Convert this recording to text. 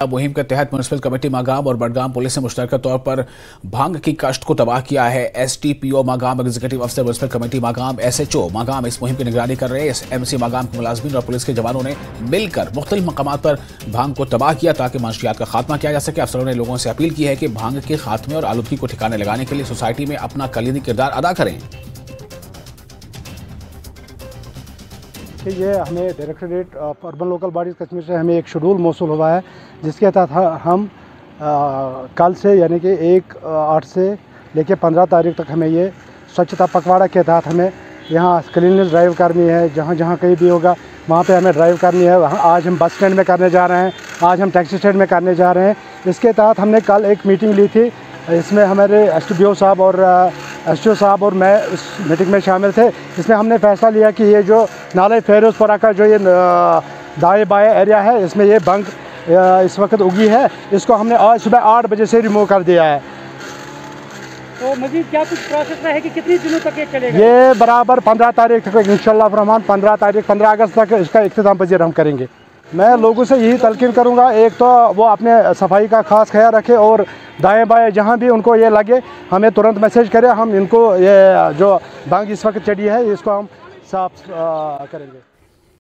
मुहिम के तहत म्युनिसिपल कमेटी मागाम और बडगाम पुलिस ने मुश्तरका तौर पर भांग की काश्त को तबाह किया है। एसटीपीओ मागाम, एग्जीक्यूटिव अफसर municipal committee Magam, SHO Magam इस मुहिम की निगरानी कर रहे हैं। एमसी मागाम के मुलाजमीन और पुलिस के जवानों ने मिलकर मुख्तलिफ मकामात पर भांग को तबाह किया ताकि मंशियात का खात्मा किया जा सके। अफसरों ने लोगों से अपील की है कि भांग के खात्मे और आलूदगी को ठिकाने लगाने के लिए सोसाइटी में अपना कलीदी किरदार अदा करें। ये हमें directorate of urban local bodies Kashmir से हमें एक शेड्यूल मौसूल हुआ है, जिसके तहत हम कल से यानी कि 1/8 से लेकर 15 तारीख तक हमें ये स्वच्छता पखवाड़ा के तहत हमें यहाँ क्लीननेस ड्राइव करनी है। जहाँ जहाँ कहीं भी होगा वहाँ पे हमें ड्राइव करनी है। आज हम बस स्टैंड में करने जा रहे हैं, आज हम टैक्सी स्टैंड में करने जा रहे हैं। इसके तहत हमने कल एक मीटिंग ली थी, इसमें हमारे एसटीपीओ साहब और एसटीओ साहब और मैं इस मीटिंग में शामिल थे। इसमें हमने फैसला लिया कि ये जो नाले फेरोजपुरा का जो ये दाएं बाएं एरिया है, इसमें ये भंग इस वक्त उगी है, इसको हमने आज सुबह 8 बजे से रिमूव कर दिया है। तो मज़ीद क्या कुछ प्रोसेस है कि कितने दिनों तक ये चलेगा? ये बराबर 15 तारीख तक इंशाअल्लाह रहमान 15 अगस्त तक इसका इख्तिताम पजीर हम करेंगे। मैं लोगों से यही तलकीन करूंगा, एक तो वो अपने सफाई का खास ख्याल रखें और दाएं बाएं जहां भी उनको ये लगे हमें तुरंत मैसेज करें। हम इनको ये जो भांग इस वक्त चढ़ी है इसको हम साफ करेंगे।